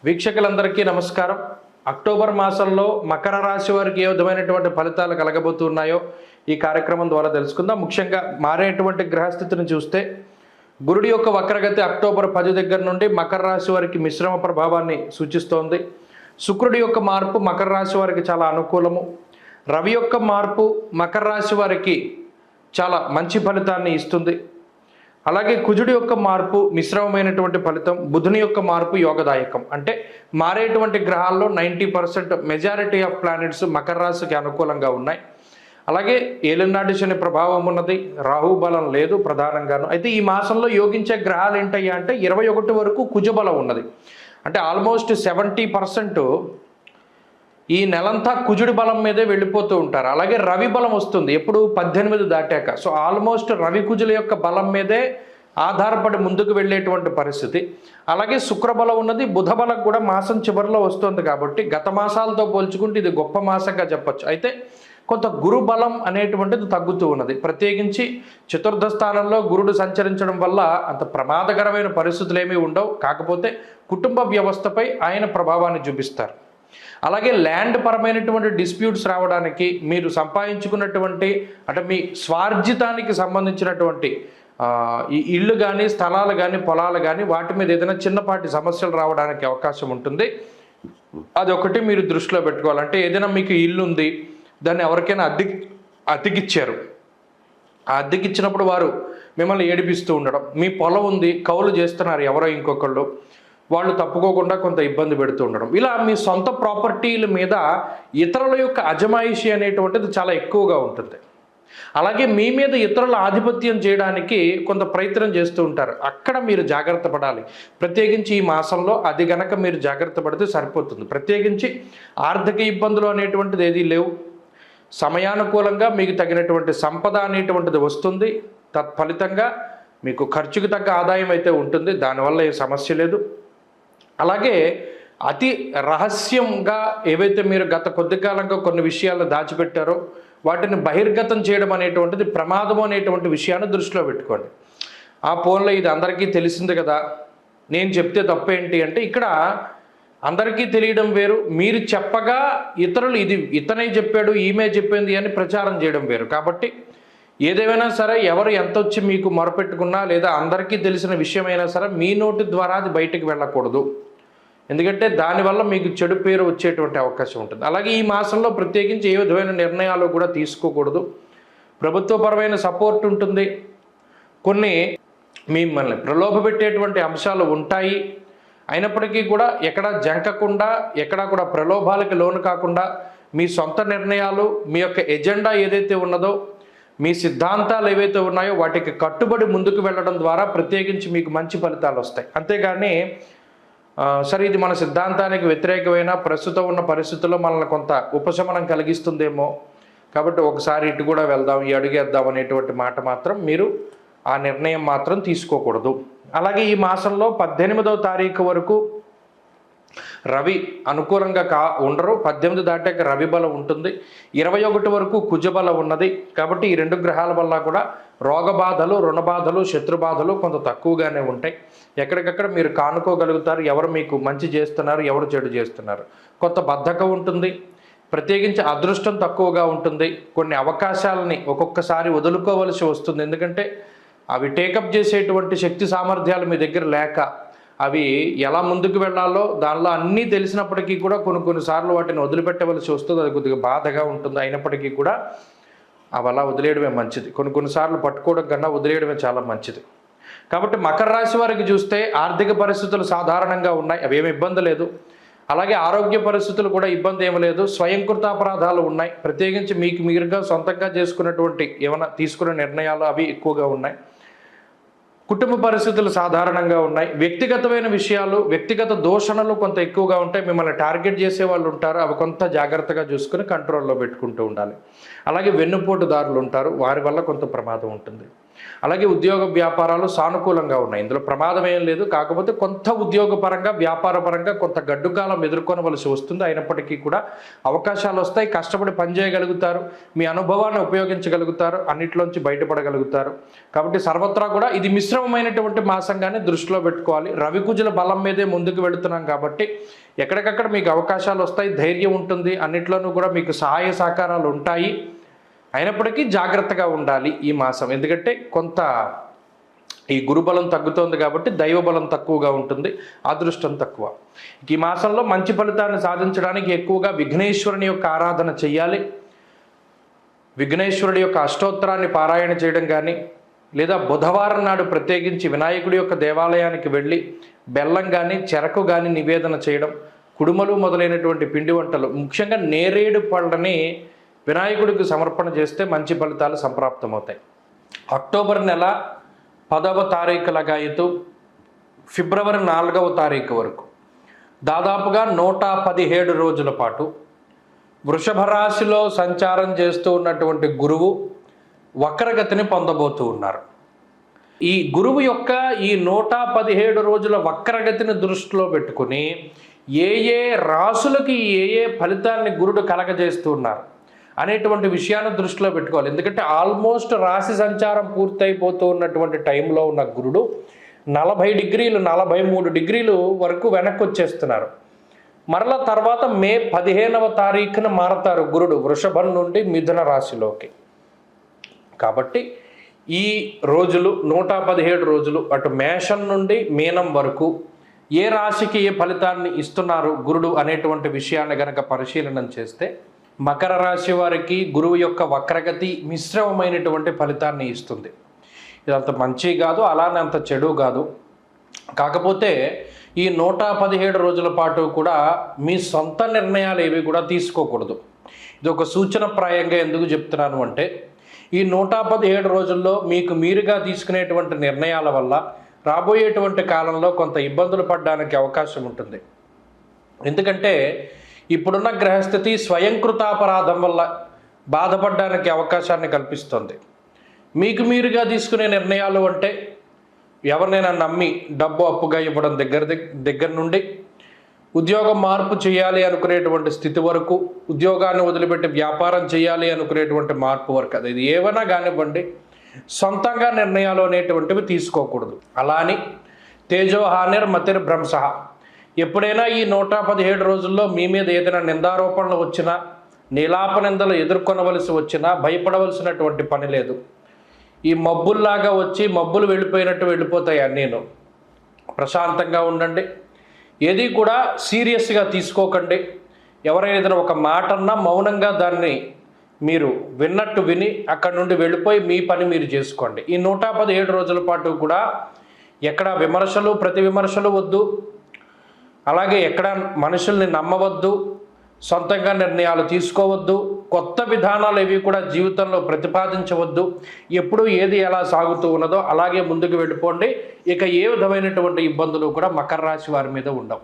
వీక్షకులందరికీ నమస్కారం. అక్టోబర్ మాసంలో మకర రాశి వారికి ఏ విధమైనటువంటి ఫలితాలు కలగబోతున్నాయో ఈ కార్యక్రమం ద్వారా తెలుసుకుందాం. ముఖ్యంగా మారేటువంటి గ్రహస్థితిని చూస్తే గురుడి యొక్క వక్రగతి అక్టోబర్ 10 దగ్గర నుండి మకర రాశి వారికి మిశ్రమ ప్రభావాన్ని సూచిస్తోంది. శుక్రుడి యొక్క మార్పు మకర రాశి వారికి చాలా అనుకూలము. రవి యొక్క మార్పు మకర రాశి వారికి చాలా మంచి ఫలితాన్ని ఇస్తుంది. అలాగే కుజుడి యొక్క మార్పు మిశ్రమమైనటువంటి ఫలితం, బుధుని యొక్క మార్పు యోగదాయకం. అంటే మారేటువంటి గ్రహాల్లో 90% మెజారిటీ ఆఫ్ ప్లానెట్స్ మకర రాశికి అనుకూలంగా ఉన్నాయి. అలాగే ఏలినాటి శని ప్రభావం ఉన్నది, రాహు బలం లేదు ప్రధానంగాను. అయితే ఈ మాసంలో యోగించే గ్రహాలు ఏంటయ్యా అంటే 21 వరకు కుజబలం ఉన్నది. అంటే ఆల్మోస్ట్ 70% ఈ నెలంతా కుజుడి బలం మీదే వెళ్ళిపోతూ ఉంటారు. అలాగే రవి బలం వస్తుంది ఎప్పుడు 18 దాటాక. సో ఆల్మోస్ట్ రవి కుజుల యొక్క బలం మీదే ఆధారపడి ముందుకు వెళ్ళేటువంటి పరిస్థితి. అలాగే శుక్రబలం ఉన్నది, బుధ బలం కూడా మాసం చివరిలో వస్తుంది. కాబట్టి గత మాసాలతో పోల్చుకుంటే ఇది గొప్ప మాసంగా చెప్పచ్చు. అయితే కొంత గురు బలం అనేటువంటిది తగ్గుతూ ఉన్నది. ప్రత్యేకించి చతుర్థ స్థానంలో గురుడు సంచరించడం వల్ల అంత ప్రమాదకరమైన పరిస్థితులు ఏమీ ఉండవు. కాకపోతే కుటుంబ వ్యవస్థపై ఆయన ప్రభావాన్ని చూపిస్తారు. అలాగే ల్యాండ్ పరమైనటువంటి డిస్ప్యూట్స్ రావడానికి, మీరు సంపాదించుకున్నటువంటి అంటే మీ స్వార్జితానికి సంబంధించినటువంటి ఈ ఇళ్ళు కానీ స్థలాలు కానీ పొలాలు కానీ వాటి మీద ఏదైనా చిన్నపాటి సమస్యలు రావడానికి అవకాశం ఉంటుంది. అదొకటి మీరు దృష్టిలో పెట్టుకోవాలంటే, ఏదైనా మీకు ఇల్లు ఉంది, దాన్ని ఎవరికైనా అద్దెకిచ్చారు, ఆ అద్దెకిచ్చినప్పుడు వారు మిమ్మల్ని ఏడిపిస్తూ ఉండడం, మీ పొలం ఉంది కౌలు చేస్తున్నారు ఎవరో ఇంకొకళ్ళు, వాళ్ళు తప్పుకోకుండా కొంత ఇబ్బంది పెడుతూ ఉండడం, ఇలా మీ సొంత ప్రాపర్టీల మీద ఇతరుల యొక్క అజమాయిషి అనేటువంటిది చాలా ఎక్కువగా ఉంటుంది. అలాగే మీ మీద ఇతరుల ఆధిపత్యం చేయడానికి కొంత ప్రయత్నం చేస్తూ ఉంటారు. అక్కడ మీరు జాగ్రత్త పడాలి. ప్రత్యేకించి ఈ మాసంలో అది గనక మీరు జాగ్రత్త పడితే సరిపోతుంది. ప్రత్యేకించి ఆర్థిక ఇబ్బందులు అనేటువంటిది ఏదీ లేవు. సమయానుకూలంగా మీకు తగినటువంటి సంపద అనేటువంటిది వస్తుంది. తత్ఫలితంగా మీకు ఖర్చుకు తగ్గ ఆదాయం అయితే ఉంటుంది. దానివల్ల ఏ సమస్య లేదు. అలాగే అతి రహస్యంగా ఏవైతే మీరు గత కొద్ది కాలంగా కొన్ని విషయాలను దాచిపెట్టారో వాటిని బహిర్గతం చేయడం అనేటువంటిది ప్రమాదం అనేటువంటి విషయాన్ని దృష్టిలో పెట్టుకోండి. ఆ ఫోన్లో ఇది అందరికీ తెలిసింది కదా, నేను చెప్తే తప్పేంటి అంటే, ఇక్కడ అందరికీ తెలియడం వేరు, మీరు చెప్పగా ఇతరులు ఇది ఇతనే చెప్పాడు ఈమె చెప్పింది అని ప్రచారం చేయడం వేరు. కాబట్టి ఏదేమైనా సరే ఎవరు ఎంత వచ్చి మీకు మొరపెట్టుకున్నా లేదా అందరికీ తెలిసిన విషయమైనా సరే మీ నోటి ద్వారా అది బయటికి వెళ్ళకూడదు. ఎందుకంటే దానివల్ల మీకు చెడు పేరు వచ్చేటువంటి అవకాశం ఉంటుంది. అలాగే ఈ మాసంలో ప్రత్యేకించి ఏ విధమైన నిర్ణయాలు కూడా తీసుకోకూడదు. ప్రభుత్వపరమైన సపోర్ట్ ఉంటుంది. కొన్ని మిమ్మల్ని ప్రలోభపెట్టేటువంటి అంశాలు ఉంటాయి. అయినప్పటికీ కూడా ఎక్కడా జంకకుండా, ఎక్కడా కూడా ప్రలోభాలకి లోను కాకుండా మీ సొంత నిర్ణయాలు, మీ యొక్క ఎజెండా ఏదైతే ఉన్నదో, మీ సిద్ధాంతాలు ఏవైతే ఉన్నాయో వాటికి కట్టుబడి ముందుకు వెళ్ళడం ద్వారా ప్రత్యేకించి మీకు మంచి ఫలితాలు వస్తాయి. అంతేగాని సరే ఇది మన సిద్ధాంతానికి వ్యతిరేకమైన ప్రస్తుతం ఉన్న పరిస్థితుల్లో మనల్ని కొంత ఉపశమనం కలిగిస్తుందేమో కాబట్టి ఒకసారి ఇటు కూడా వెళ్దాం, ఈ అడుగేద్దాం అనేటువంటి మాట మాత్రం మీరు ఆ నిర్ణయం మాత్రం తీసుకోకూడదు. అలాగే ఈ మాసంలో 18వ తారీఖు వరకు రవి అనుకూలంగా ఉండరు. 18 దాటాక రవి బలం ఉంటుంది. 21 వరకు కుజబలం ఉన్నది. కాబట్టి ఈ రెండు గ్రహాల వల్ల కూడా రోగబాధలు, రుణబాధలు, శత్రుబాధలు కొంత తక్కువగానే ఉంటాయి. ఎక్కడికక్కడ మీరు కానుకోగలుగుతారు. ఎవరు మీకు మంచి చేస్తున్నారు, ఎవరు చెడు చేస్తున్నారు. కొంత బద్ధకం ఉంటుంది. ప్రత్యేకించి అదృష్టం తక్కువగా ఉంటుంది. కొన్ని అవకాశాలని ఒక్కొక్కసారి వదులుకోవలసి వస్తుంది. ఎందుకంటే అవి టేకప్ చేసేటువంటి శక్తి సామర్థ్యాలు మీ దగ్గర లేక, అవి ఎలా ముందుకు వెళ్ళాలో దానిలో అన్నీ తెలిసినప్పటికీ కూడా కొన్నిసార్లు వాటిని వదిలిపెట్టవలసి వస్తుంది. అది కొద్దిగా బాధగా ఉంటుంది. అయినప్పటికీ కూడా అవి అలా వదిలేయడమే మంచిది. కొన్నిసార్లు పట్టుకోవడం కన్నా వదిలేయడమే చాలా మంచిది. కాబట్టి మకర రాశి వారికి చూస్తే ఆర్థిక పరిస్థితులు సాధారణంగా ఉన్నాయి, అవేమి ఇబ్బంది లేదు. అలాగే ఆరోగ్య పరిస్థితులు కూడా ఇబ్బంది ఏమీ లేదు. స్వయంకృతాపరాధాలు ఉన్నాయి. ప్రత్యేకించి మీకు మీరుగా సొంతంగా చేసుకున్నటువంటి ఏమైనా తీసుకునే నిర్ణయాలు అవి ఎక్కువగా ఉన్నాయి. కుటుంబ పరిస్థితులు సాధారణంగా ఉన్నాయి. వ్యక్తిగతమైన విషయాలు, వ్యక్తిగత దూషణలు కొంత ఎక్కువగా ఉంటాయి. మిమ్మల్ని టార్గెట్ చేసే వాళ్ళు ఉంటారు. అవి కొంత జాగ్రత్తగా చూసుకుని కంట్రోల్లో పెట్టుకుంటూ ఉండాలి. అలాగే వెన్నుపోటుదారులు ఉంటారు, వారి వల్ల కొంత ప్రమాదం ఉంటుంది. అలాగే ఉద్యోగ వ్యాపారాలు సానుకూలంగా ఉన్నాయి, ఇందులో ప్రమాదం ఏం లేదు. కాకపోతే కొంత ఉద్యోగపరంగా వ్యాపారపరంగా కొంత గడ్డుకాలం ఎదుర్కొనవలసి వస్తుంది. అయినప్పటికీ కూడా అవకాశాలు వస్తాయి, కష్టపడి పనిచేయగలుగుతారు, మీ అనుభవాన్ని ఉపయోగించగలుగుతారు, అన్నిట్లోంచి బయటపడగలుగుతారు. కాబట్టి సర్వత్రా కూడా ఇది మిశ్రమమైనటువంటి మాసంగానే దృష్టిలో పెట్టుకోవాలి. రవికుజుల బలం మీదే ముందుకు వెళుతున్నాం కాబట్టి ఎక్కడికక్కడ మీకు అవకాశాలు వస్తాయి, ధైర్యం ఉంటుంది, అన్నిట్లోనూ కూడా మీకు సహాయ సహకారాలు ఉంటాయి. అయినప్పటికీ జాగ్రత్తగా ఉండాలి ఈ మాసం, ఎందుకంటే కొంత ఈ గురుబలం తగ్గుతోంది కాబట్టి దైవబలం తక్కువగా ఉంటుంది, అదృష్టం తక్కువ. ఈ మాసంలో మంచి ఫలితాన్ని సాధించడానికి ఎక్కువగా విఘ్నేశ్వరుని యొక్క ఆరాధన చెయ్యాలి. విఘ్నేశ్వరుడి యొక్క అష్టోత్తరాన్ని పారాయణ చేయడం కానీ, లేదా బుధవారం నాడు ప్రత్యేకించి వినాయకుడి యొక్క దేవాలయానికి వెళ్ళి బెల్లం కానీ చెరకు కానీ నివేదన చేయడం, కుడుమలు మొదలైనటువంటి పిండి వంటలు, ముఖ్యంగా నేరేడు పళ్ళని వినాయకుడికి సమర్పణ చేస్తే మంచి ఫలితాలు సంప్రాప్తమవుతాయి. అక్టోబర్ నెల 10వ తారీఖు లగాయతు ఫిబ్రవరి 4వ తారీఖు వరకు దాదాపుగా 117 రోజుల పాటు వృషభ రాశిలో సంచారం చేస్తూ ఉన్నటువంటి గురువు వక్రగతిని పొందబోతూ ఉన్నారు. ఈ గురువు యొక్క ఈ 117 రోజుల వక్రగతిని దృష్టిలో పెట్టుకుని ఏ ఏ రాశులకి ఏ ఫలితాన్ని గురుడు కలగజేస్తూ ఉన్నారు అనేటువంటి విషయాన్ని దృష్టిలో పెట్టుకోవాలి. ఎందుకంటే ఆల్మోస్ట్ రాశి సంచారం పూర్తయిపోతూ ఉన్నటువంటి టైంలో ఉన్న గురుడు 40 డిగ్రీలు 43 డిగ్రీలు వరకు వెనక్కి వచ్చేస్తున్నారు. మరలా తర్వాత మే 15వ తారీఖున మారతారు గురుడు వృషభం నుండి మిథున రాశిలోకి. కాబట్టి ఈ రోజులు 117 రోజులు అటు మేషం నుండి మీనం వరకు ఏ రాశికి ఏ ఫలితాన్ని ఇస్తున్నారు గురుడు అనేటువంటి విషయాన్ని గనక పరిశీలన చేస్తే మకర రాశి వారికి గురువు యొక్క వక్రగతి మిశ్రమమైనటువంటి ఫలితాన్ని ఇస్తుంది. ఇదంత మంచి కాదు, అలానే అంత చెడు కాదు. కాకపోతే ఈ 117 రోజుల పాటు కూడా మీ సొంత నిర్ణయాలు ఏవి కూడా తీసుకోకూడదు. ఇది ఒక సూచనప్రాయంగా ఎందుకు చెప్తున్నాను అంటే, ఈ 117 రోజుల్లో మీకు మీరుగా తీసుకునేటువంటి నిర్ణయాల వల్ల రాబోయేటువంటి కాలంలో కొంత ఇబ్బందులు పడడానికి అవకాశం ఉంటుంది. ఎందుకంటే ఇప్పుడున్న గ్రహస్థితి స్వయంకృతాపరాధం వల్ల బాధపడడానికి అవకాశాన్ని కల్పిస్తుంది. మీకు మీరుగా తీసుకునే నిర్ణయాలు అంటే ఎవరినైనా నమ్మి డబ్బు అప్పుగా ఇవ్వడం దగ్గర నుండి ఉద్యోగం మార్పు చేయాలి అనుకునేటువంటి స్థితి వరకు, ఉద్యోగాన్ని వదిలిపెట్టి వ్యాపారం చేయాలి అనుకునేటువంటి మార్పు వరకు, అది ఏమైనా కానివ్వండి, సొంతంగా నిర్ణయాలు అనేటువంటివి తీసుకోకూడదు. అలా అని తేజోహానిర్ మతిర్ భ్రంశ, ఎప్పుడైనా ఈ 117 రోజుల్లో మీ మీద ఏదైనా నిందారోపణలు వచ్చినా, నీలాప నిందలు ఎదుర్కొనవలసి వచ్చినా భయపడవలసినటువంటి పని లేదు. ఈ మబ్బుల్లాగా వచ్చి మబ్బులు వెళ్ళిపోయినట్టు వెళ్ళిపోతాయి అన్నీను. ప్రశాంతంగా ఉండండి, ఏది కూడా సీరియస్గా తీసుకోకండి. ఎవరైనా ఏదైనా ఒక మాట అన్నా మౌనంగా దాన్ని మీరు విన్నట్టు విని అక్కడి నుండి వెళ్ళిపోయి మీ పని మీరు చేసుకోండి. ఈ 117 రోజుల పాటు కూడా ఎక్కడ విమర్శలు ప్రతి విమర్శలు వద్దు, అలాగే ఎక్కడ మనుషుల్ని నమ్మవద్దు, సొంతంగా నిర్ణయాలు తీసుకోవద్దు, కొత్త విధానాలు ఏవి కూడా జీవితంలో ప్రతిపాదించవద్దు. ఎప్పుడు ఏది ఎలా సాగుతూ ఉన్నదో అలాగే ముందుకు వెళ్ళిపోండి. ఇక ఏ విధమైనటువంటి ఇబ్బందులు కూడా మకర రాశి వారి మీద ఉండవు.